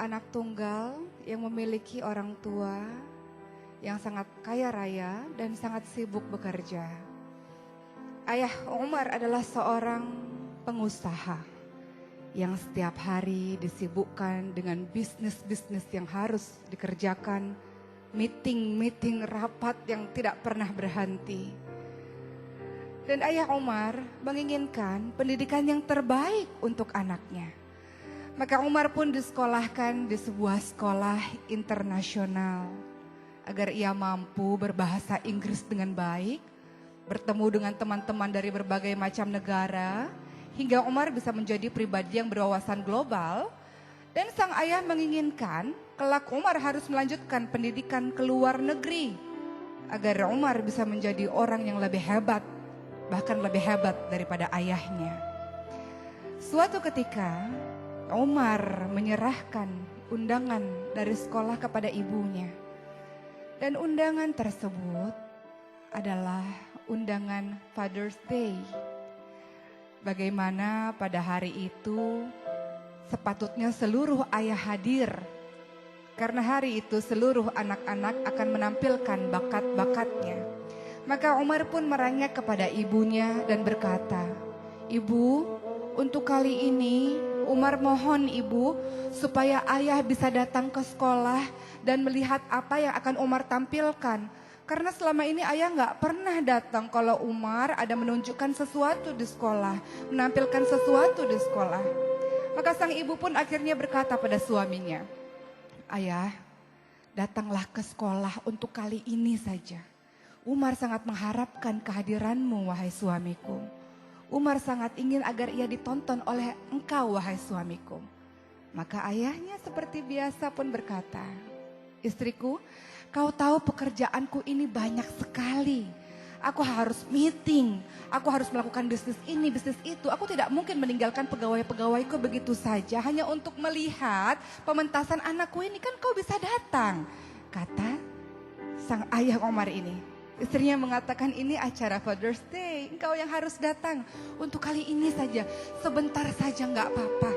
anak tunggal yang memiliki orang tua yang sangat kaya raya dan sangat sibuk bekerja. Ayah Umar adalah seorang pengusaha yang setiap hari disibukkan dengan bisnis-bisnis yang harus dikerjakan, meeting-meeting rapat yang tidak pernah berhenti. Dan ayah Umar menginginkan pendidikan yang terbaik untuk anaknya. Maka Umar pun disekolahkan di sebuah sekolah internasional agar ia mampu berbahasa Inggris dengan baik, bertemu dengan teman-teman dari berbagai macam negara, hingga Umar bisa menjadi pribadi yang berwawasan global. Dan sang ayah menginginkan kelak Umar harus melanjutkan pendidikan ke luar negeri agar Umar bisa menjadi orang yang lebih hebat, bahkan lebih hebat daripada ayahnya. Suatu ketika Umar menyerahkan undangan dari sekolah kepada ibunya. Dan undangan tersebut adalah undangan Father's Day. Bagaimana pada hari itu sepatutnya seluruh ayah hadir. Karena hari itu seluruh anak-anak akan menampilkan bakat-bakatnya. Maka Umar pun merengek kepada ibunya dan berkata, "Ibu, untuk kali ini Umar mohon ibu supaya ayah bisa datang ke sekolah dan melihat apa yang akan Umar tampilkan. Karena selama ini ayah gak pernah datang kalau Umar ada menunjukkan sesuatu di sekolah, menampilkan sesuatu di sekolah." Maka sang ibu pun akhirnya berkata pada suaminya, "Ayah, datanglah ke sekolah untuk kali ini saja. Umar sangat mengharapkan kehadiranmu, wahai suamiku. Umar sangat ingin agar ia ditonton oleh engkau, wahai suamiku." Maka ayahnya seperti biasa pun berkata, "Istriku, kau tahu pekerjaanku ini banyak sekali. Aku harus meeting, aku harus melakukan bisnis ini, bisnis itu. Aku tidak mungkin meninggalkan pegawai-pegawaiku begitu saja hanya untuk melihat pementasan anakku ini, kan kau bisa datang," kata sang ayah Umar ini. Istrinya mengatakan, "Ini acara Father's Day, engkau yang harus datang. Untuk kali ini saja, sebentar saja gak apa-apa.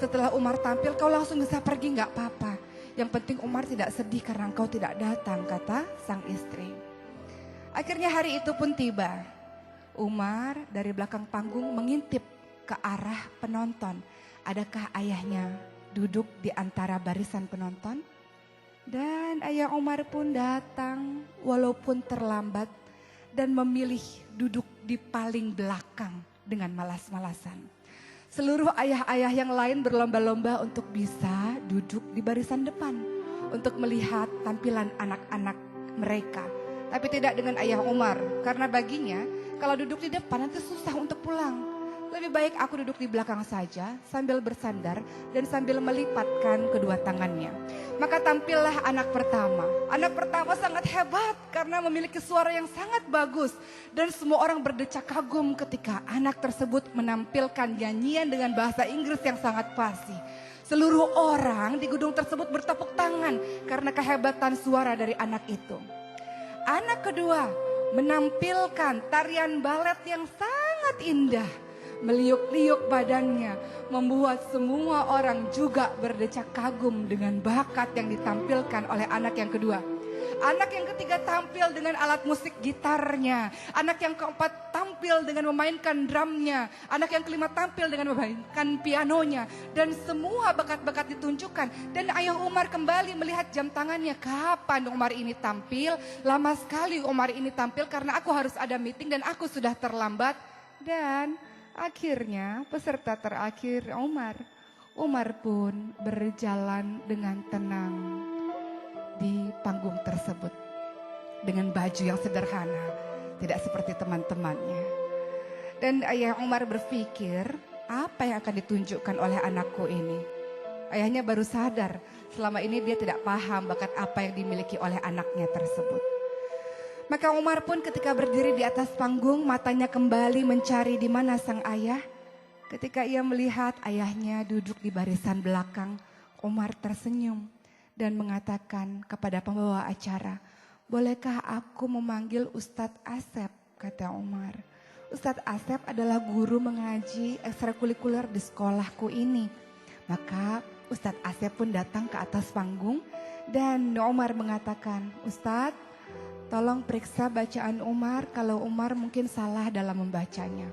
Setelah Umar tampil kau langsung bisa pergi gak apa-apa. Yang penting Umar tidak sedih karena engkau tidak datang," kata sang istri. Akhirnya hari itu pun tiba. Umar dari belakang panggung mengintip ke arah penonton. Adakah ayahnya duduk di antara barisan penonton? Dan ayah Umar pun datang walaupun terlambat dan memilih duduk di paling belakang dengan malas-malasan. Seluruh ayah-ayah yang lain berlomba-lomba untuk bisa duduk di barisan depan untuk melihat tampilan anak-anak mereka. Tapi tidak dengan ayah Umar, karena baginya kalau duduk di depan nanti susah untuk pulang. Lebih baik aku duduk di belakang saja sambil bersandar dan sambil melipatkan kedua tangannya. Maka tampillah anak pertama. Anak pertama sangat hebat karena memiliki suara yang sangat bagus. Dan semua orang berdecak kagum ketika anak tersebut menampilkan nyanyian dengan bahasa Inggris yang sangat fasih. Seluruh orang di gedung tersebut bertepuk tangan karena kehebatan suara dari anak itu. Anak kedua menampilkan tarian balet yang sangat indah. Meliuk-liuk badannya membuat semua orang juga berdecak kagum dengan bakat yang ditampilkan oleh anak yang kedua. Anak yang ketiga tampil dengan alat musik gitarnya. Anak yang keempat tampil dengan memainkan drumnya. Anak yang kelima tampil dengan memainkan pianonya. Dan semua bakat-bakat ditunjukkan. Dan ayah Umar kembali melihat jam tangannya. Kapan Umar ini tampil? Lama sekali Umar ini tampil karena aku harus ada meeting dan aku sudah terlambat. Dan akhirnya peserta terakhir Umar pun berjalan dengan tenang di panggung tersebut. Dengan baju yang sederhana, tidak seperti teman-temannya. Dan ayah Umar berpikir, apa yang akan ditunjukkan oleh anakku ini? Ayahnya baru sadar, selama ini dia tidak paham bakat apa yang dimiliki oleh anaknya tersebut. Maka Umar pun ketika berdiri di atas panggung, matanya kembali mencari di mana sang ayah. Ketika ia melihat ayahnya duduk di barisan belakang, Umar tersenyum dan mengatakan kepada pembawa acara, "Bolehkah aku memanggil Ustadz Asep?" kata Umar. "Ustadz Asep adalah guru mengaji ekstrakurikuler di sekolahku ini." Maka Ustadz Asep pun datang ke atas panggung dan Umar mengatakan, Ustadz, tolong periksa bacaan Umar kalau Umar mungkin salah dalam membacanya.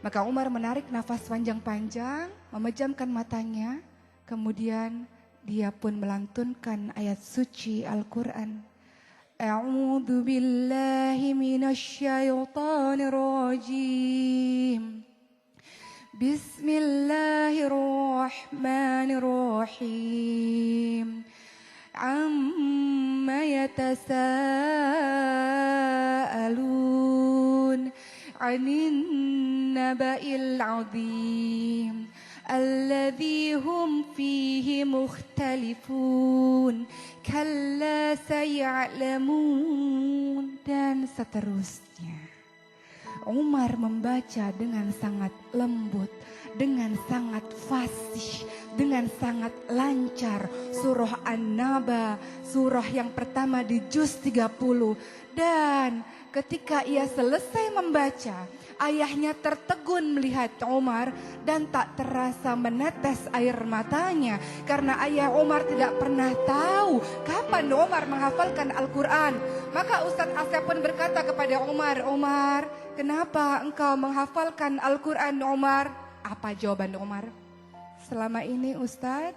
Maka Umar menarik nafas panjang-panjang, memejamkan matanya, kemudian dia pun melantunkan ayat suci Al-Quran. A'udzu billahi minasy syaithanir rajim. Bismillahirrahmanirrahim. Amma yatasaalun 'anin naba'il 'adzim alladzi hum fihi mukhtalifun kalla saya'lamun, dan seterusnya. Umar membaca dengan sangat lembut, dengan sangat fasih, dengan sangat lancar surah An-Naba, surah yang pertama di juz 30. Dan ketika ia selesai membaca, ayahnya tertegun melihat Umar dan tak terasa menetes air matanya karena ayah Umar tidak pernah tahu kapan Umar menghafalkan Al-Quran. Maka Ustadz Asep pun berkata kepada Umar, Umar, kenapa engkau menghafalkan Al-Quran, Umar? Apa jawaban Umar? Selama ini Ustadz,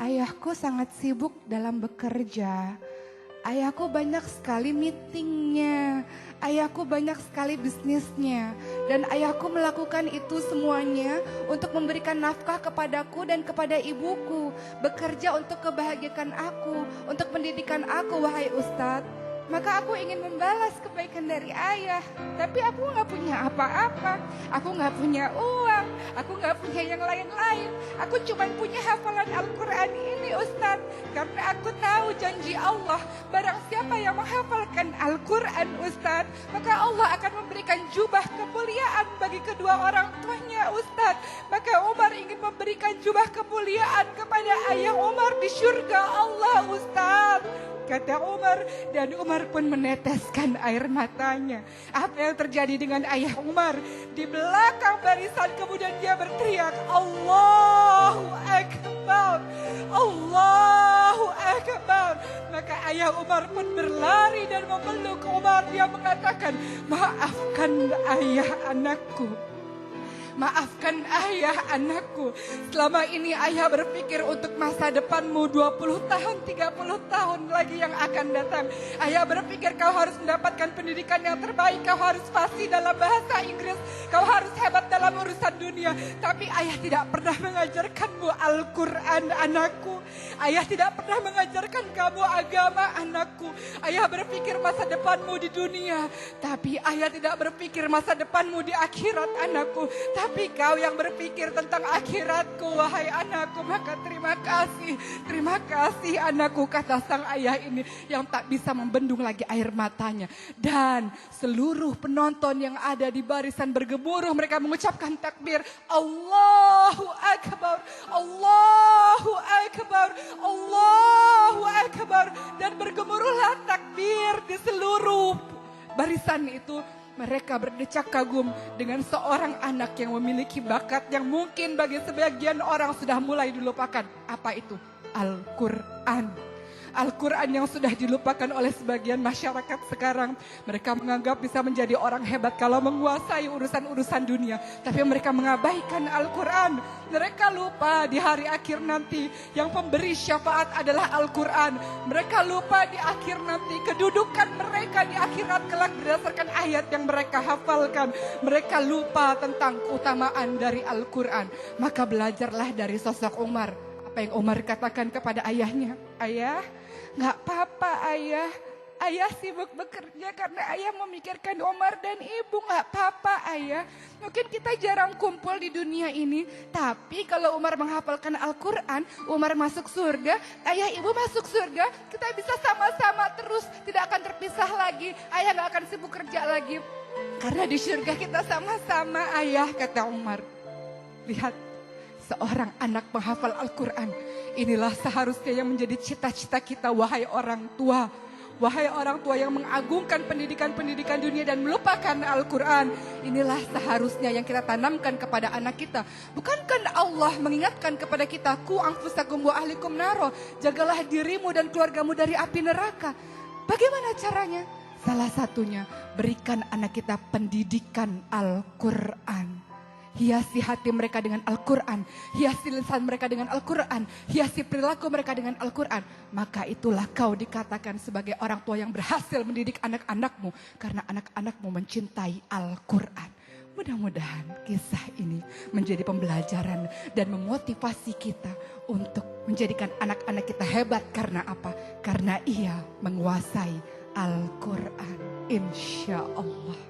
ayahku sangat sibuk dalam bekerja. Ayahku banyak sekali meetingnya, ayahku banyak sekali bisnisnya, dan ayahku melakukan itu semuanya untuk memberikan nafkah kepadaku dan kepada ibuku, bekerja untuk kebahagiaan aku, untuk pendidikan aku, wahai Ustadz. Maka aku ingin membalas kebaikan dari ayah, tapi aku gak punya apa-apa, aku gak punya uang, aku gak punya yang lain-lain. Aku cuma punya hafalan Al-Quran ini Ustadz, karena aku tahu janji Allah, barang siapa yang menghafalkan Al-Quran Ustadz, maka Allah akan memberikan jubah kemuliaan bagi kedua orang tuanya Ustadz. Maka Umar ingin memberikan jubah kemuliaan kepada ayah Umar di surga Allah Ustadz, kata Umar, dan Umar pun meneteskan air matanya. Apa yang terjadi dengan ayah Umar? Di belakang barisan kemudian dia berteriak, Allahu Akbar, Allahu Akbar. Maka ayah Umar pun berlari dan memeluk Umar. Dia mengatakan, maafkan ayah anakku. Maafkan ayah anakku. Selama ini ayah berpikir untuk masa depanmu 20 tahun, 30 tahun lagi yang akan datang. Ayah berpikir kau harus mendapatkan pendidikan yang terbaik. Kau harus fasih dalam bahasa Inggris. Kau harus hebat dalam urusan dunia. Tapi ayah tidak pernah mengajarkanmu Al-Quran anakku. Ayah tidak pernah mengajarkan kamu agama anakku. Ayah berpikir masa depanmu di dunia. Tapi ayah tidak berpikir masa depanmu di akhirat anakku. Tapi kau yang berpikir tentang akhiratku, wahai anakku, maka terima kasih anakku, kata sang ayah ini yang tak bisa membendung lagi air matanya. Dan seluruh penonton yang ada di barisan bergemuruh, mereka mengucapkan takbir, Allahu Akbar, Allahu Akbar, Allahu Akbar. Dan bergemuruhlah takbir di seluruh barisan itu. Mereka berdecak kagum dengan seorang anak yang memiliki bakat yang mungkin bagi sebagian orang sudah mulai dilupakan. Apa itu? Al-Quran. Al-Quran yang sudah dilupakan oleh sebagian masyarakat sekarang. Mereka menganggap bisa menjadi orang hebat kalau menguasai urusan-urusan dunia. Tapi mereka mengabaikan Al-Quran. Mereka lupa di hari akhir nanti yang pemberi syafaat adalah Al-Quran. Mereka lupa di akhir nanti kedudukan mereka di akhirat kelak berdasarkan ayat yang mereka hafalkan. Mereka lupa tentang keutamaan dari Al-Quran. Maka belajarlah dari sosok Umar. Apa yang Umar katakan kepada ayahnya? Ayah, gak apa-apa ayah. Ayah sibuk bekerja karena ayah memikirkan Umar dan ibu. Gak apa-apa ayah. Mungkin kita jarang kumpul di dunia ini. Tapi kalau Umar menghafalkan Al-Quran, Umar masuk surga, ayah ibu masuk surga. Kita bisa sama-sama terus, tidak akan terpisah lagi. Ayah gak akan sibuk kerja lagi. Karena di surga kita sama-sama ayah, kata Umar. Lihat, seorang anak penghafal Al-Quran. Inilah seharusnya yang menjadi cita-cita kita, wahai orang tua. Wahai orang tua yang mengagungkan pendidikan-pendidikan dunia dan melupakan Al-Quran, inilah seharusnya yang kita tanamkan kepada anak kita. Bukankah Allah mengingatkan kepada kita, ku anfusakum wa ahlikum naro, jagalah dirimu dan keluargamu dari api neraka. Bagaimana caranya? Salah satunya, berikan anak kita pendidikan Al-Quran. Hiasi hati mereka dengan Al-Quran, hiasi lisan mereka dengan Al-Quran, hiasi perilaku mereka dengan Al-Quran. Maka itulah kau dikatakan sebagai orang tua yang berhasil mendidik anak-anakmu, karena anak-anakmu mencintai Al-Quran. Mudah-mudahan kisah ini menjadi pembelajaran dan memotivasi kita untuk menjadikan anak-anak kita hebat. Karena apa? Karena ia menguasai Al-Quran. Insya Allah.